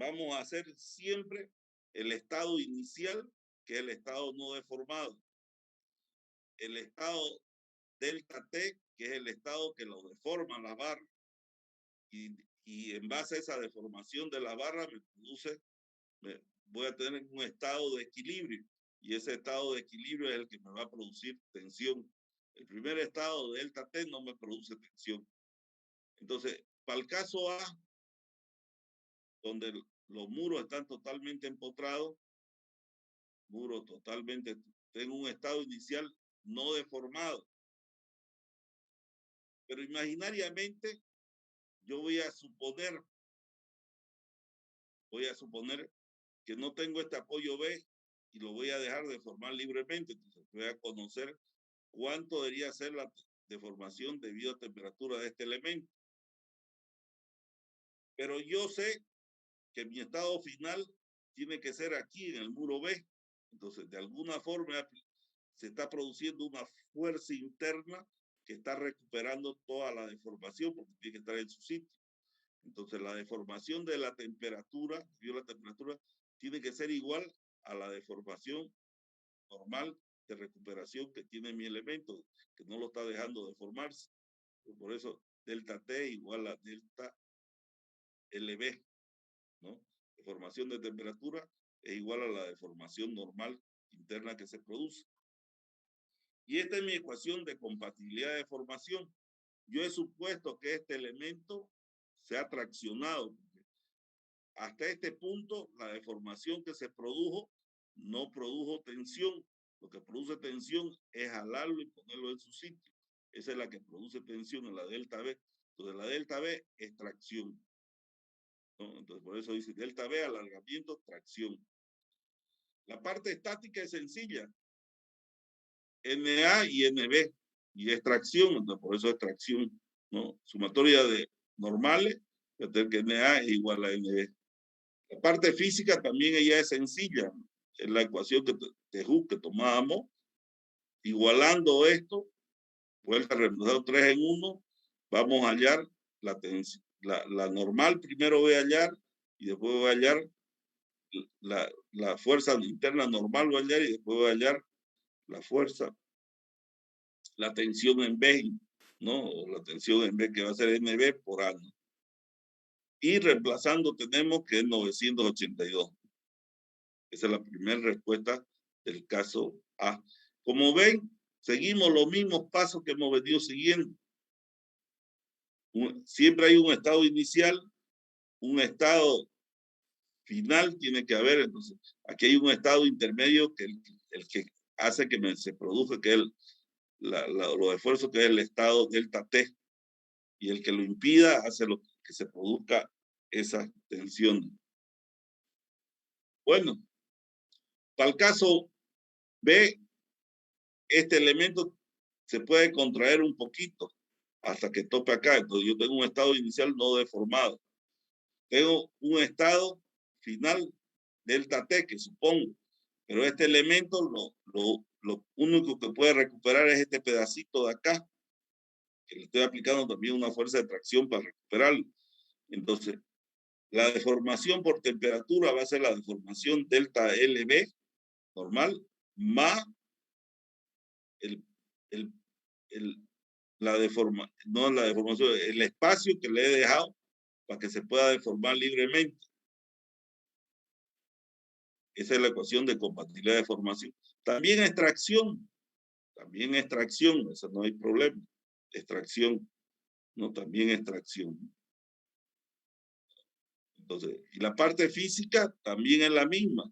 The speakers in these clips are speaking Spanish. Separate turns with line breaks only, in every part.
vamos a hacer siempre el estado inicial, que es el estado no deformado. El estado delta T, que es el estado que lo deforma la barra. Y en base a esa deformación de la barra voy a tener un estado de equilibrio. Y ese estado de equilibrio es el que me va a producir tensión. El primer estado de delta T no me produce tensión. Entonces, para el caso A, donde los muros están totalmente empotrados, tengo un estado inicial no deformado. Pero imaginariamente, yo voy a suponer que no tengo este apoyo B y lo voy a dejar deformar libremente. Entonces voy a conocer cuánto debería ser la deformación debido a temperatura de este elemento. Pero yo sé que mi estado final tiene que ser aquí en el muro B. Entonces, de alguna forma se está produciendo una fuerza interna que está recuperando toda la deformación porque tiene que estar en su sitio. Entonces, la deformación de la temperatura, tiene que ser igual a la deformación normal de recuperación que tiene mi elemento, que no lo está dejando deformarse. Por eso, delta T igual a delta LB, ¿no? Deformación de temperatura es igual a la deformación normal interna que se produce. Y esta es mi ecuación de compatibilidad de formación. Yo he supuesto que este elemento se ha traccionado. Hasta este punto, la deformación que se produjo no produjo tensión. Lo que produce tensión es jalarlo y ponerlo en su sitio. Esa es la que produce tensión en la delta B. Entonces, la delta B es tracción, ¿no? Entonces, por eso dice delta B, alargamiento, tracción. La parte estática es sencilla. NA y NB. Y es tracción, entonces por eso es tracción, ¿no? Sumatoria de normales, que NA es igual a NB. La parte física también ella es sencilla. Es la ecuación de Hooke que tomábamos. Igualando esto, vuelta a reemplazar 3 en 1, vamos a hallar la normal. Primero voy a hallar y después voy a hallar la fuerza interna normal, voy a hallar y después voy a hallar la fuerza, la tensión en B, ¿no? O la tensión en B que va a ser NB por A, ¿no? Y reemplazando tenemos que es 982. Esa es la primera respuesta del caso A. Como ven, seguimos los mismos pasos que hemos venido siguiendo. Siempre hay un estado inicial, un estado final tiene que haber. Entonces, aquí hay un estado intermedio que el que hace que se produzca, que es los esfuerzos, que es el estado delta T. Y el que lo impida hace que se produzca esa tensión. Bueno, para el caso B, este elemento se puede contraer un poquito hasta que tope acá. Entonces yo tengo un estado inicial no deformado. Tengo un estado final delta T, que supongo, pero este elemento lo único que puede recuperar es este pedacito de acá, que le estoy aplicando también una fuerza de tracción para recuperarlo. Entonces, la deformación por temperatura va a ser la deformación delta LB normal más la deformación, el espacio que le he dejado para que se pueda deformar libremente. Esa es la ecuación de compatibilidad de formación. También extracción, eso no hay problema. Extracción, no, también extracción. Entonces, y la parte física también es la misma.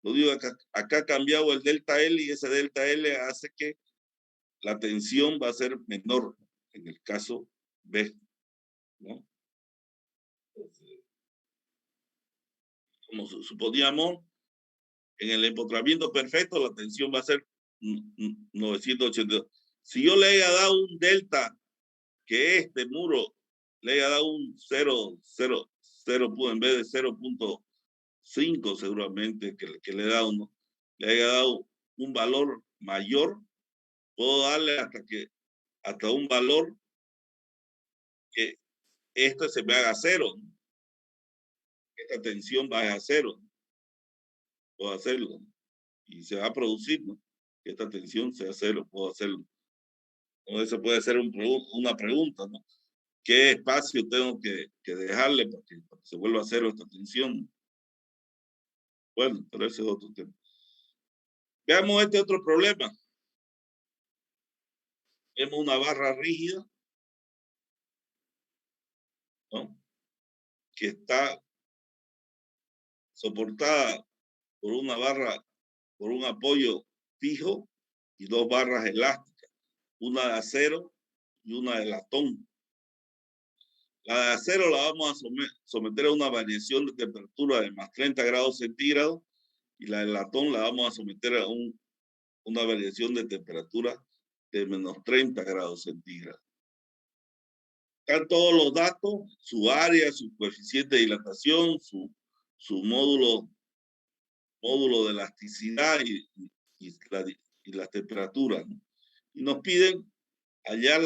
Lo digo, acá ha cambiado el delta L y ese delta L hace que la tensión va a ser menor en el caso B, ¿no? Entonces, como suponíamos, en el empotramiento perfecto la tensión va a ser 982. Si yo le haya dado un delta, que este muro le haya dado un 0, en vez de 0.5 seguramente que le da uno, le haya dado un valor mayor, puedo darle hasta un valor que esto se me haga 0. esta tensión baje a cero. Puedo hacerlo. Y se va a producir, ¿no? Que esta tensión sea cero, puedo hacerlo. O eso puede ser una pregunta, ¿no? ¿Qué espacio tengo que dejarle para que se vuelva a cero esta tensión? Bueno, pero ese es otro tema. Veamos este otro problema. Vemos una barra rígida, ¿no? Que está soportada por una barra, por un apoyo fijo y dos barras elásticas, una de acero y una de latón. La de acero la vamos a someter a una variación de temperatura de más 30 grados centígrados y la de latón la vamos a someter a una variación de temperatura de menos 30 grados centígrados. Están todos los datos, su área, su coeficiente de dilatación, su módulo de elasticidad y las temperaturas, ¿no? Y nos piden hallar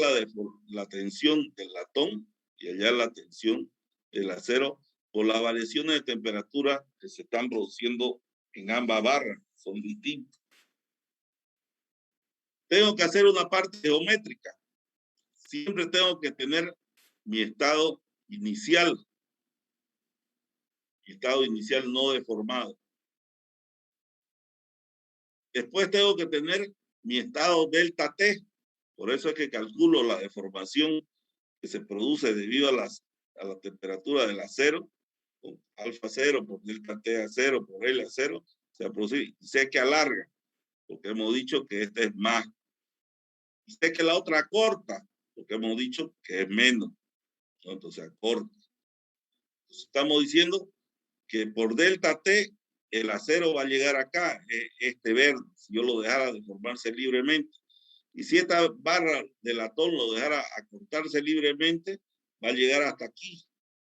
la tensión del latón y hallar la tensión del acero por las variaciones de temperatura que se están produciendo en ambas barras, son distintas. Tengo que hacer una parte geométrica. Siempre tengo que tener mi estado inicial no deformado. Después tengo que tener mi estado delta T. Por eso es que calculo la deformación que se produce debido a la temperatura del acero, alfa cero por delta T a cero por L a cero, se va a producir. Sé que alarga, porque hemos dicho que este es más. Y sé que la otra corta, porque hemos dicho que es menos, ¿no? Entonces acorta. Entonces, estamos diciendo que por delta T el acero va a llegar acá, este verde, si yo lo dejara deformarse libremente. Y si esta barra de latón lo dejara acortarse libremente, va a llegar hasta aquí.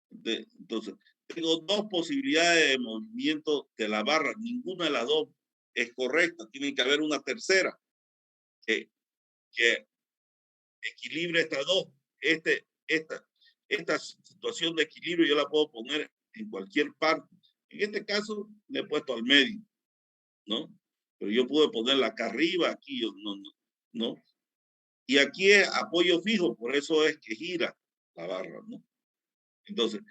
Entonces, tengo dos posibilidades de movimiento de la barra. Ninguna de las dos es correcta. Tiene que haber una tercera que equilibre estas dos. Esta situación de equilibrio yo la puedo poner en cualquier parte. En este caso, le he puesto al medio, ¿no? Pero yo puedo ponerla acá arriba, aquí, no. Y aquí es apoyo fijo, por eso es que gira la barra, ¿no? Entonces,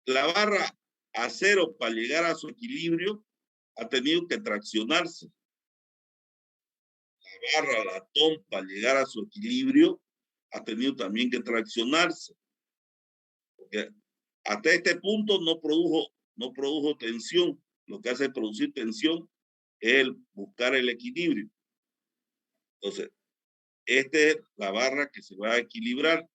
la barra acero para llegar a su equilibrio ha tenido que traccionarse. La barra latón para llegar a su equilibrio ha tenido también que traccionarse. Porque hasta este punto no produjo tensión. Lo que hace producir tensión es el buscar el equilibrio. Entonces, esta es la barra que se va a equilibrar.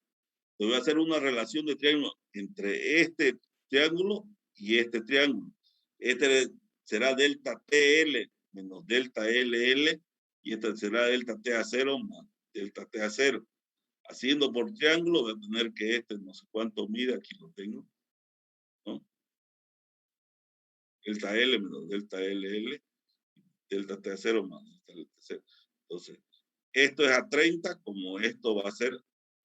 Yo voy a hacer una relación de triángulo entre este triángulo y este triángulo. Este será delta TL menos delta LL y este será delta TA0 más delta TA0. Haciendo por triángulo voy a tener que este no sé cuánto mide, aquí lo tengo, ¿no? Delta L menos delta LL, delta TA0 más delta TA0. Entonces, esto es a 30, como esto va a ser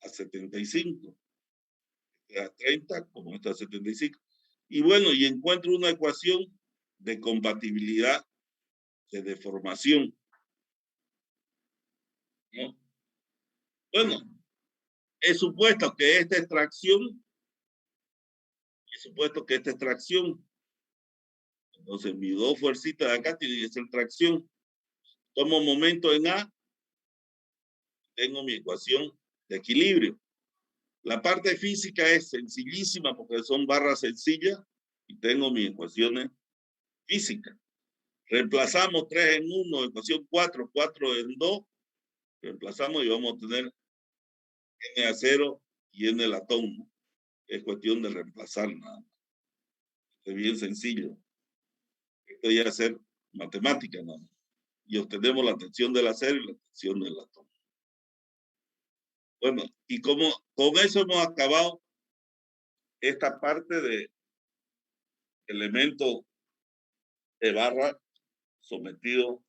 a 75. A 30, como esto a 75. Y bueno, y encuentro una ecuación de compatibilidad de deformación, ¿no? Bueno, he supuesto que esta extracción, entonces mis dos fuercitas de acá tienen que ser tracción. Tomo momento en A, tengo mi ecuación de equilibrio. La parte física es sencillísima porque son barras sencillas y tengo mis ecuaciones físicas. Reemplazamos 3 en 1, ecuación 4, 4 en 2, reemplazamos y vamos a tener N a 0 y N latón, ¿no? Es cuestión de reemplazar nada más. Es bien sencillo. Esto ya es hacer matemática nada más. Y obtenemos la tensión del acero y la tensión del latón. Bueno, y como con eso hemos acabado esta parte de elemento de barra sometido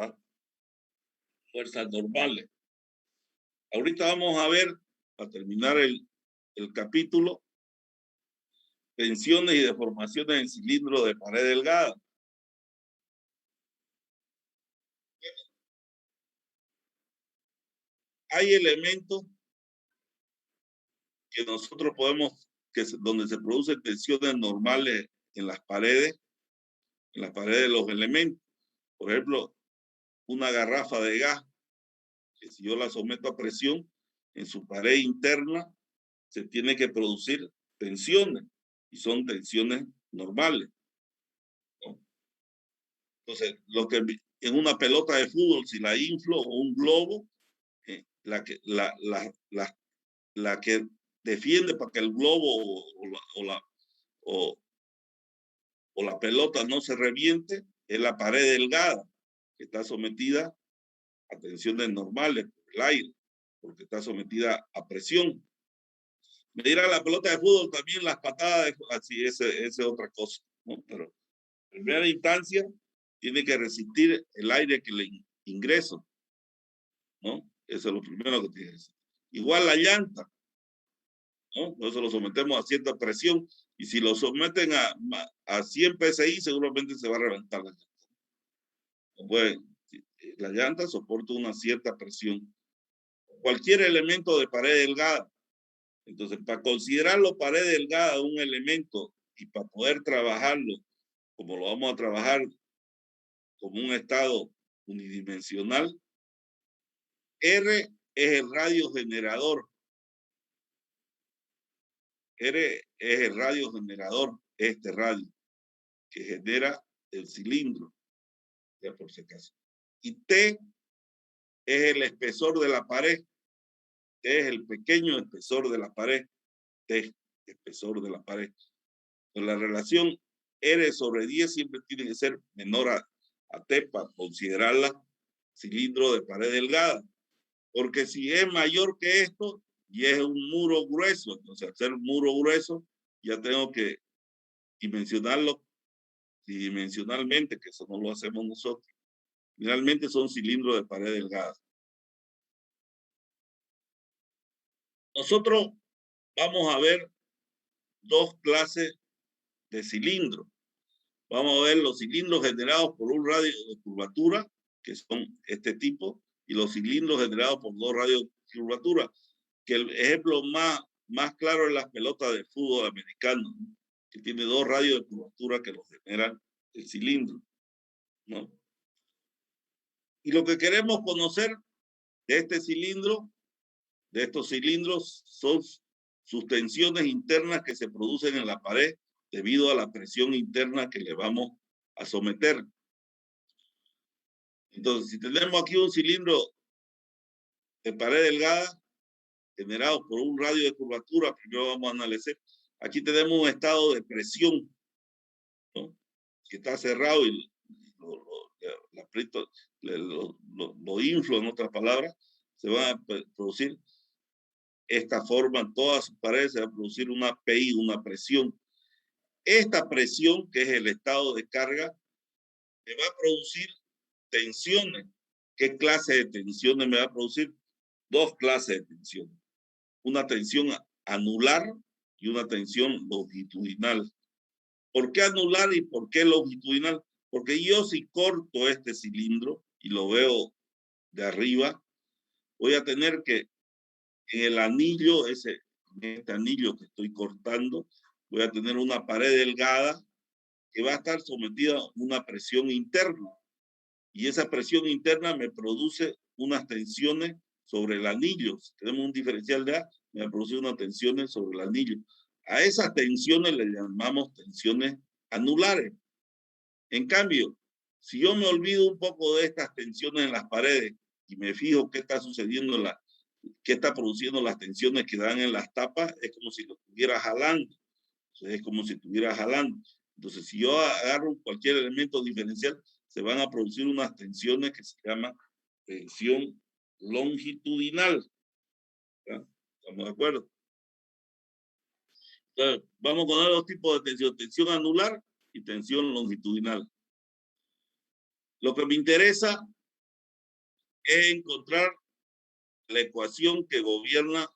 a fuerzas normales. Ahorita vamos a ver, para terminar el capítulo, tensiones y deformaciones en cilindros de pared delgada. Hay elementos que nosotros podemos, donde se producen tensiones normales en las paredes de los elementos. Por ejemplo, una garrafa de gas, que si yo la someto a presión, en su pared interna se tiene que producir tensiones, y son tensiones normales, ¿no? Entonces, lo que en una pelota de fútbol, si la inflo, o un globo, la que defiende para que el globo o la pelota no se reviente es la pared delgada, que está sometida a tensiones normales por el aire, porque está sometida a presión. Me dirá la pelota de fútbol también, las patadas, así, esa es otra cosa, ¿no? Pero en primera instancia tiene que resistir el aire que le ingreso, ¿no? Eso es lo primero que tiene que decir. Igual la llanta, ¿no? Por eso lo sometemos a cierta presión, y si lo someten a 100 PSI, seguramente se va a reventar la llanta. Pues la llanta soporta una cierta presión. Cualquier elemento de pared delgada. Entonces, para considerarlo pared delgada un elemento y para poder trabajarlo como lo vamos a trabajar como un estado unidimensional, R es el radio generador. R es el radio generador, este radio, que genera el cilindro, ya por si acaso. Y T es el espesor de la pared, T es el pequeño espesor de la pared, T, espesor de la pared. Pues la relación R sobre 10 siempre tiene que ser menor a T para considerarla cilindro de pared delgada. Porque si es mayor que esto y es un muro grueso, entonces al ser un muro grueso ya tengo que dimensionarlo tridimensionalmente, que eso no lo hacemos nosotros. Finalmente son cilindros de pared delgada. Nosotros vamos a ver dos clases de cilindros. Vamos a ver los cilindros generados por un radio de curvatura, que son este tipo, y los cilindros generados por dos radios de curvatura, que el ejemplo más claro es las pelotas de fútbol americano, ¿no? Que tiene dos radios de curvatura que los generan el cilindro, ¿no? Y lo que queremos conocer de este cilindro, de estos cilindros, son sus tensiones internas que se producen en la pared debido a la presión interna que le vamos a someter. Entonces, si tenemos aquí un cilindro de pared delgada generado por un radio de curvatura, primero vamos a analizar. Aquí tenemos un estado de presión, ¿no? Que está cerrado y lo inflo, en otras palabras, se va a producir esta forma en todas sus paredes, se va a producir una PI, una presión. Esta presión, que es el estado de carga, me va a producir tensiones. ¿Qué clase de tensiones me va a producir? Dos clases de tensiones. Una tensión anular y una tensión longitudinal. ¿Por qué anular y por qué longitudinal? Porque yo si corto este cilindro y lo veo de arriba, voy a tener que en el anillo, este anillo que estoy cortando, voy a tener una pared delgada que va a estar sometida a una presión interna. Y esa presión interna me produce unas tensiones sobre el anillo. Si tenemos un diferencial de A, me produce unas tensiones sobre el anillo. A esas tensiones le llamamos tensiones anulares. En cambio, si yo me olvido un poco de estas tensiones en las paredes y me fijo qué está sucediendo, qué está produciendo las tensiones que dan en las tapas, es como si lo estuviera jalando. Entonces, es como si estuviera jalando. Entonces, si yo agarro cualquier elemento diferencial, se van a producir unas tensiones que se llama tensión longitudinal. ¿Ya? ¿Estamos de acuerdo? Entonces, vamos a poner dos tipos de tensión, tensión anular y tensión longitudinal. Lo que me interesa es encontrar la ecuación que gobierna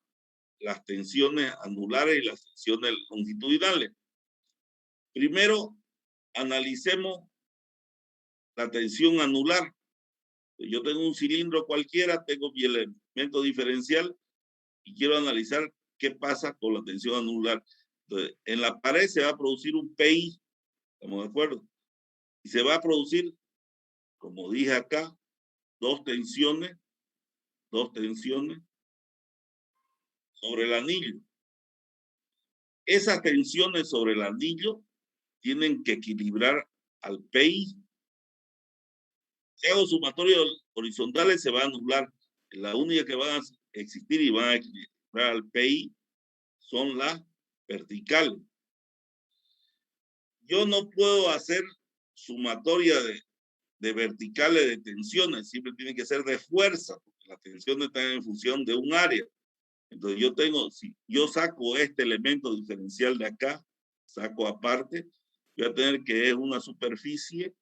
las tensiones anulares y las tensiones longitudinales. Primero, analicemos la tensión anular. Yo tengo un cilindro cualquiera, tengo mi elemento diferencial y quiero analizar qué pasa con la tensión anular. Entonces, en la pared se va a producir un PI, ¿estamos de acuerdo? Y se va a producir, como dije acá, dos tensiones sobre el anillo. Esas tensiones sobre el anillo tienen que equilibrar al PI. Si hago sumatorios horizontales, se va a anular. La única que van a existir y van a equilibrar al PI son las verticales. Yo no puedo hacer sumatoria de verticales de tensiones, siempre tiene que ser de fuerza, porque las tensiones están en función de un área. Entonces yo tengo, si yo saco este elemento diferencial de acá, saco aparte, voy a tener que es una superficie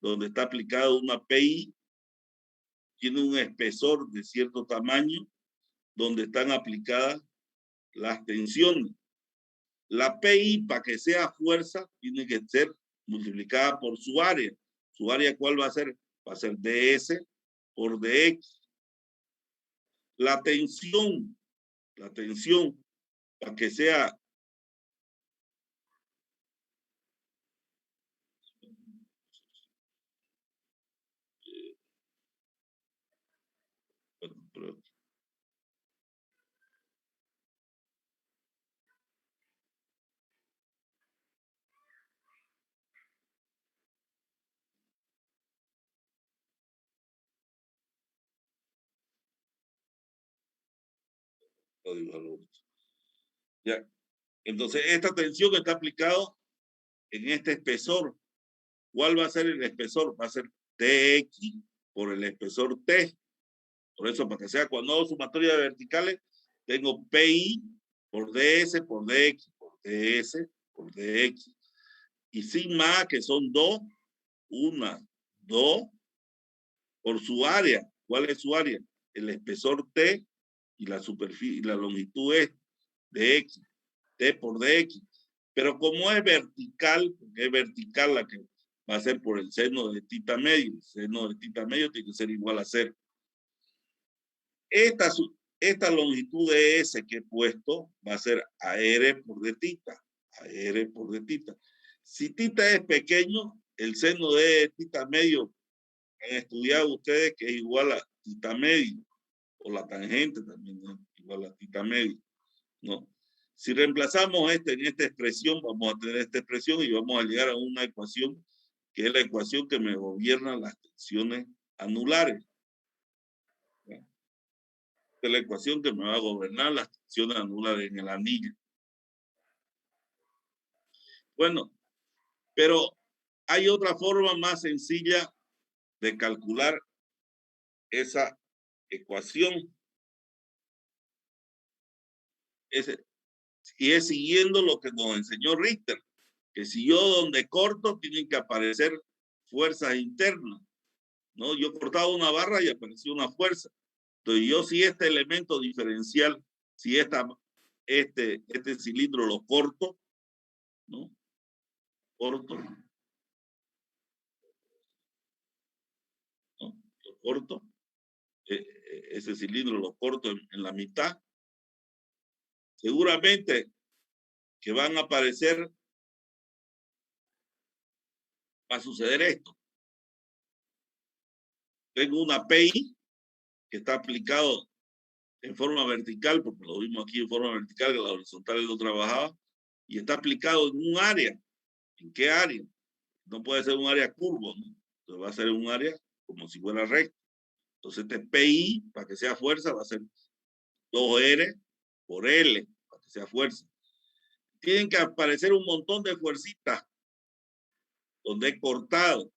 donde está aplicada una PI, tiene un espesor de cierto tamaño, donde están aplicadas las tensiones. La PI, para que sea fuerza, tiene que ser multiplicada por su área. ¿Su área cuál va a ser? Va a ser ds por dx. La tensión, para que sea ya. Entonces, esta tensión está aplicada en este espesor. ¿Cuál va a ser el espesor? Va a ser Tx por el espesor T. Por eso, para que sea cuando hago sumatoria de verticales, tengo PI por ds por dx por ds por dx. Y sigma, que son 2, 1, 2, por su área. ¿Cuál es su área? El espesor T y la superficie, y la longitud es de X, T por dx. Pero como es vertical la que va a ser por el seno de tita medio. El seno de tita medio tiene que ser igual a 0. Esta longitud de S que he puesto va a ser AR por d tita. AR por d tita. Si tita es pequeño, el seno de tita medio han estudiado ustedes que es igual a tita medio, o la tangente también es igual a tita medio, ¿no? Si reemplazamos en esta expresión, vamos a tener esta expresión y vamos a llegar a una ecuación que es la ecuación que me gobierna las tensiones anulares. Esta es la ecuación que me va a gobernar las tensiones anulares en el anillo. Bueno, pero hay otra forma más sencilla de calcular esa ecuación. Y es siguiendo lo que nos enseñó Richter, que si yo donde corto tienen que aparecer fuerzas internas, ¿no? Yo cortaba una barra y apareció una fuerza. Entonces yo si este elemento diferencial, si este cilindro lo corto, ¿no? Corto, ¿no? Lo corto, ese cilindro lo corto en la mitad, seguramente que van a aparecer, va a suceder esto. Tengo una PI que está aplicado en forma vertical, porque lo vimos aquí en forma vertical, que la horizontal lo trabajaba, y está aplicado en un área. ¿En qué área? No puede ser un área curvo, ¿no? Entonces va a ser un área como si fuera recta. Entonces este PI, para que sea fuerza, va a ser 2R por L, para que sea fuerza. Tienen que aparecer un montón de fuercitas donde he cortado,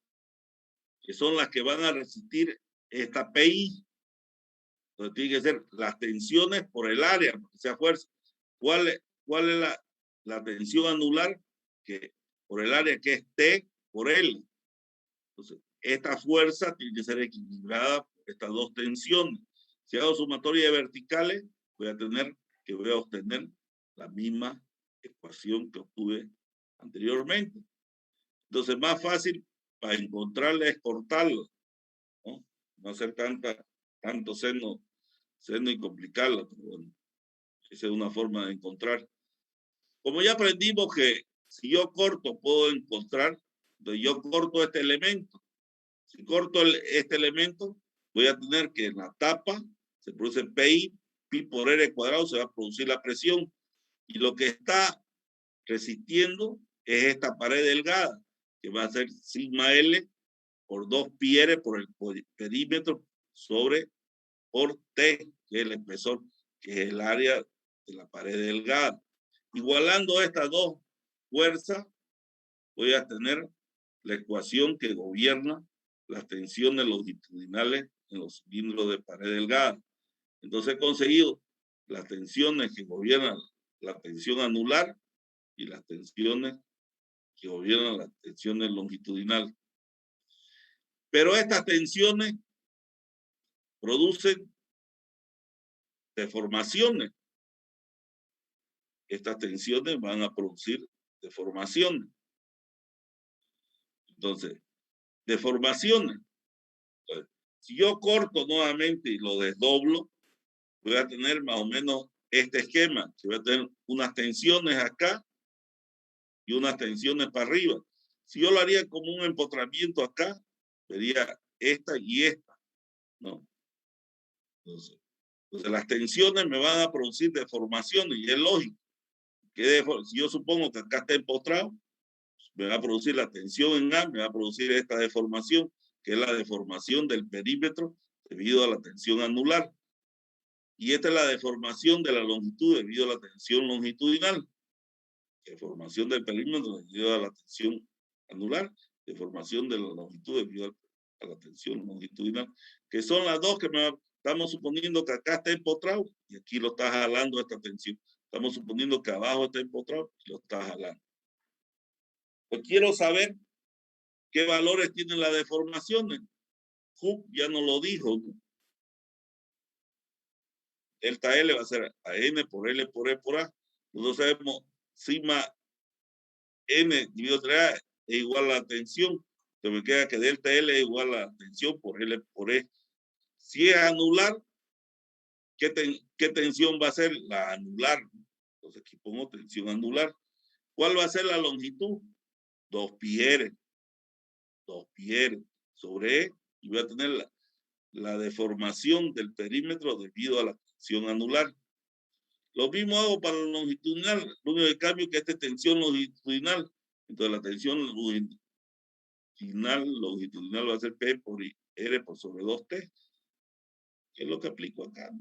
que son las que van a resistir esta PI. Entonces tiene que ser las tensiones por el área, para que sea fuerza. ¿Cuál es la tensión anular? Que por el área que es T por L. Entonces, esta fuerza tiene que ser equilibrada por estas dos tensiones. Si hago sumatoria de verticales, voy a obtener la misma ecuación que obtuve anteriormente. Entonces, más fácil para encontrarla es cortarla, ¿no? No hacer tanto seno y complicarla, pero bueno, esa es una forma de encontrar. Como ya aprendimos que si yo corto puedo encontrar, entonces yo corto este elemento. Si corto este elemento, voy a tener que en la tapa se produce pi por r cuadrado, se va a producir la presión. Y lo que está resistiendo es esta pared delgada, que va a ser sigma L por 2 pi r por el perímetro sobre por T, que es el espesor, que es el área de la pared delgada. Igualando estas dos fuerzas, voy a tener la ecuación que gobierna las tensiones longitudinales en los cilindros de pared delgada. Entonces he conseguido las tensiones que gobiernan la tensión anular y las tensiones que gobiernan las tensiones longitudinales. Pero estas tensiones producen deformaciones. Estas tensiones van a producir deformaciones. Entonces, deformaciones. Entonces, si yo corto nuevamente y lo desdoblo, voy a tener más o menos este esquema, que voy a tener unas tensiones acá y unas tensiones para arriba. Si yo lo haría como un empotramiento acá, sería esta y esta, ¿no? Entonces, las tensiones me van a producir deformaciones y es lógico. Si yo supongo que acá está empotrado, me va a producir la tensión en A, me va a producir esta deformación, que es la deformación del perímetro debido a la tensión anular. Y esta es la deformación de la longitud debido a la tensión longitudinal. Deformación del perímetro debido a la tensión anular, deformación de la longitud debido a la tensión longitudinal, que son las dos que estamos suponiendo que acá está empotrado y aquí lo está jalando esta tensión. Estamos suponiendo que abajo está empotrado y lo está jalando. Pues quiero saber qué valores tienen las deformaciones. Hooke ya nos lo dijo, ¿no? Delta L va a ser a N por L por E por A. Nosotros sabemos sigma N dividido entre A es igual a la tensión. Entonces me queda que delta L es igual a la tensión por L por E. Si es anular, ¿qué tensión va a ser? La anular. Entonces aquí pongo tensión anular. ¿Cuál va a ser la longitud? 2 pi r. 2 pi r sobre E. Y voy a tener la deformación del perímetro debido a la tensión anular. Lo mismo hago para la longitudinal. Lo único que cambio es que esta es tensión longitudinal. Entonces la tensión longitudinal va a ser P por R por sobre 2T. Que es lo que aplico acá.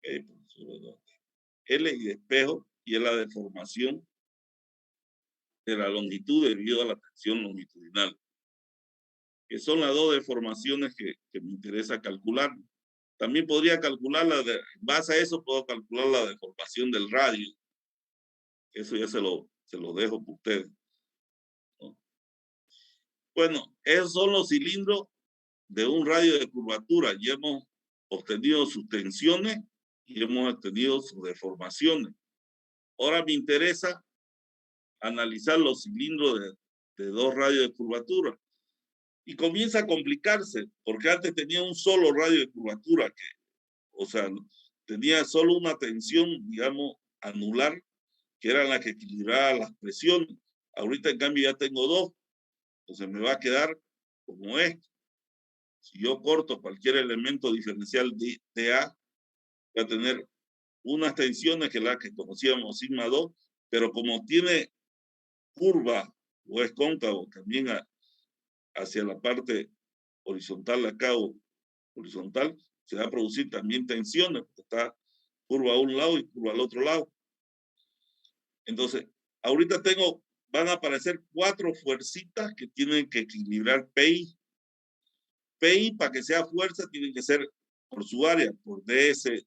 P por sobre 2T. L y espejo y es la deformación de la longitud debido a la tensión longitudinal. Que son las dos deformaciones que me interesa calcular. También podría calcular en base a eso puedo calcular la deformación del radio. Eso ya se lo dejo para ustedes, ¿no? Bueno, esos son los cilindros de un radio de curvatura. Ya hemos obtenido sus tensiones y hemos obtenido sus deformaciones. Ahora me interesa analizar los cilindros de dos radios de curvatura. Y comienza a complicarse, porque antes tenía un solo radio de curvatura, o sea, tenía solo una tensión, digamos, anular, que era la que equilibraba las presiones. Ahorita, en cambio, ya tengo dos. Entonces me va a quedar como esto. Si yo corto cualquier elemento diferencial de A, va a tener unas tensiones que la que conocíamos sigma 2, pero como tiene curva o es cóncavo también hacia la parte horizontal acá o horizontal, se va a producir también tensiones, porque está curva a un lado y curva al otro lado. Entonces, ahorita van a aparecer 4 fuercitas que tienen que equilibrar PI. PI, para que sea fuerza, tiene que ser por su área, por DS2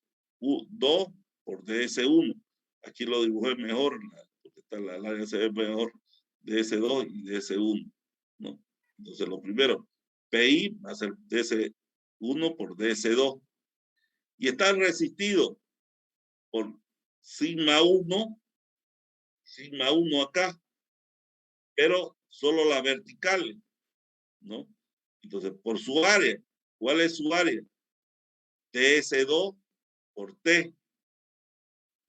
por DS1. Aquí lo dibujé mejor, porque el área se ve mejor, DS2 y DS1, ¿no? Entonces, lo primero, PI va a ser DS1 por DS2. Y está resistido por sigma 1 acá, pero solo la vertical, ¿no? Entonces, por su área, ¿cuál es su área? TS2 por T.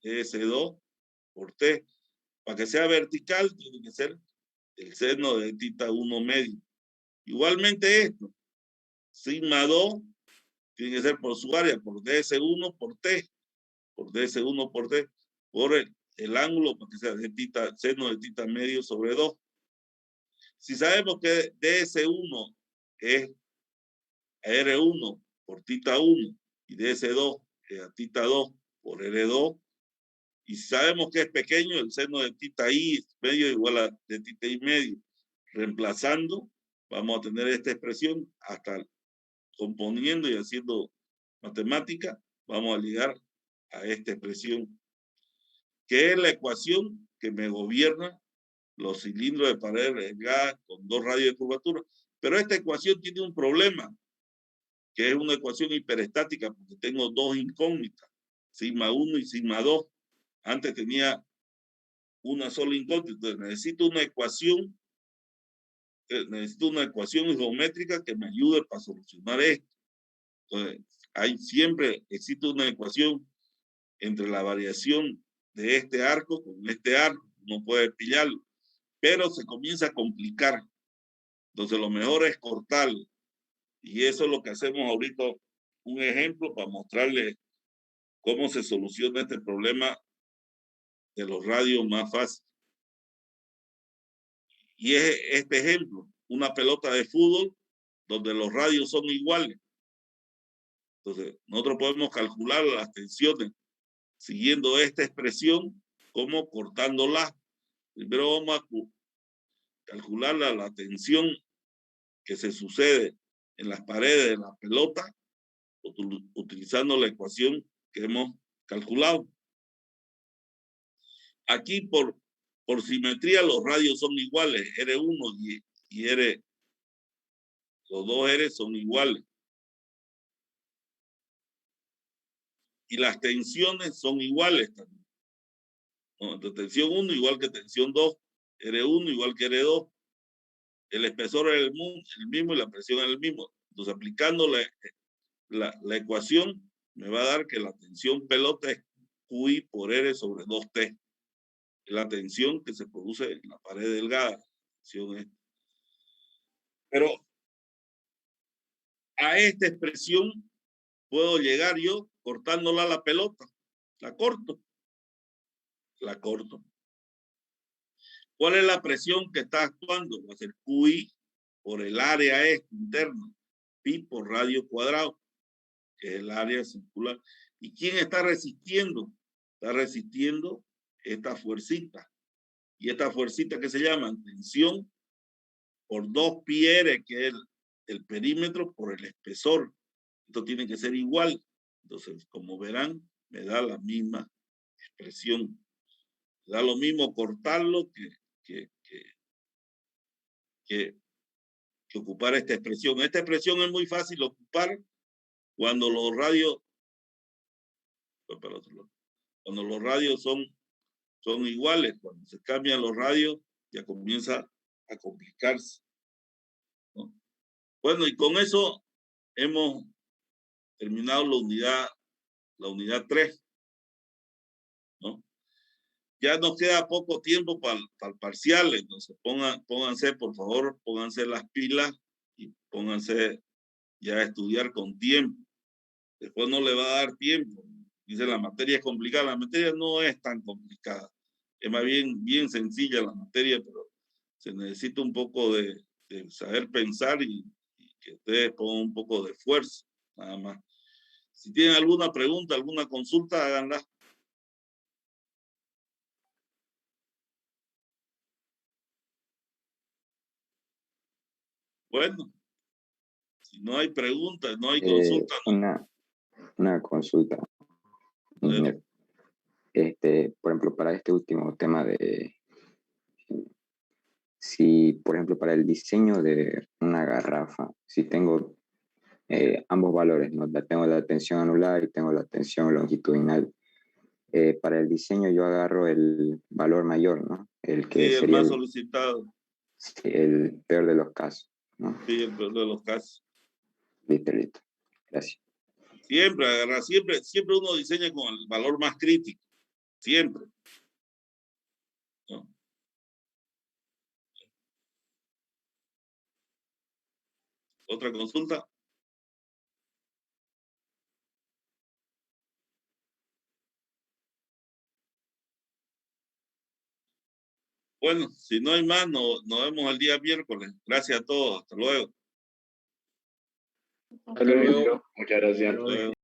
TS2 por T. Para que sea vertical, tiene que ser el seno de tita 1 medio. Igualmente esto, sigma 2, tiene que ser por su área, por DS1 por T, por DS1 por T, por el ángulo, para que sea de tita, seno de tita medio sobre 2. Si sabemos que DS1 es R1 por tita 1 y DS2 es a tita 2 por R2, y si sabemos que es pequeño, el seno de tita I medio igual a de tita I medio, reemplazando, vamos a tener esta expresión hasta componiendo y haciendo matemática, vamos a llegar a esta expresión, que es la ecuación que me gobierna los cilindros de pared delgada con 2 radios de curvatura. Pero esta ecuación tiene un problema, que es una ecuación hiperestática, porque tengo 2 incógnitas, sigma 1 y sigma 2. Antes tenía una sola incógnita, entonces necesito una ecuación geométrica que me ayude para solucionar esto. Entonces, siempre existe una ecuación entre la variación de este arco con este arco, no puede pillarlo, pero se comienza a complicar. Entonces, lo mejor es cortarlo. Y eso es lo que hacemos ahorita, un ejemplo para mostrarles cómo se soluciona este problema de los radios más fácil. Y es este ejemplo, una pelota de fútbol donde los radios son iguales. Entonces, nosotros podemos calcular las tensiones siguiendo esta expresión, como cortándola. Primero vamos a calcular la tensión que se sucede en las paredes de la pelota utilizando la ecuación que hemos calculado. Aquí por simetría los radios son iguales, R1 y R, los dos R son iguales. Y las tensiones son iguales también. Entonces, tensión 1 igual que tensión 2, R1 igual que R2. El espesor es el mismo y la presión es el mismo. Entonces, aplicando la ecuación, me va a dar que la tensión pelota es QI por R sobre 2T. La tensión que se produce en la pared delgada. Pero a esta expresión puedo llegar yo cortándola la pelota. La corto. ¿Cuál es la presión que está actuando? Va a ser QI por el área interna, pi por radio cuadrado, que es el área circular. ¿Y quién está resistiendo? Está resistiendo esta fuercita. Y esta fuercita que se llama tensión por 2 pi r, que es el perímetro por el espesor. Esto tiene que ser igual. Entonces, como verán, me da la misma expresión. Me da lo mismo cortarlo que ocupar esta expresión. Esta expresión es muy fácil de ocupar cuando los radios, cuando los radios son iguales. Cuando se cambian los radios, ya comienza a complicarse, ¿no? Bueno, y con eso hemos terminado la unidad 3, ¿no? Ya nos queda poco tiempo para el parcial, entonces pónganse, por favor, pónganse las pilas y pónganse ya a estudiar con tiempo. Después no le va a dar tiempo. Dice, la materia es complicada. La materia no es tan complicada. Es más bien sencilla la materia, pero se necesita un poco de saber pensar y que ustedes pongan un poco de esfuerzo, nada más. Si tienen alguna pregunta, alguna consulta, háganla. Bueno, si no hay preguntas, no hay consulta.
Una consulta.
Bueno.
Por ejemplo, para este último tema de si, por ejemplo, para el diseño de una garrafa, si tengo ambos valores, ¿no? Tengo la tensión anular y tengo la tensión longitudinal. Para el diseño yo agarro el valor mayor, ¿no? El que
sí,
sería
el más solicitado.
Sí, el peor de los casos, ¿no?
Sí, el peor de los casos.
Listo. Gracias.
Siempre, agarrar, siempre uno diseña con el valor más crítico. Siempre. ¿No? ¿Otra consulta? Bueno, si no hay más, nos vemos el día miércoles. Gracias a todos. Hasta luego.
Hasta luego. Muchas gracias.
Hasta luego.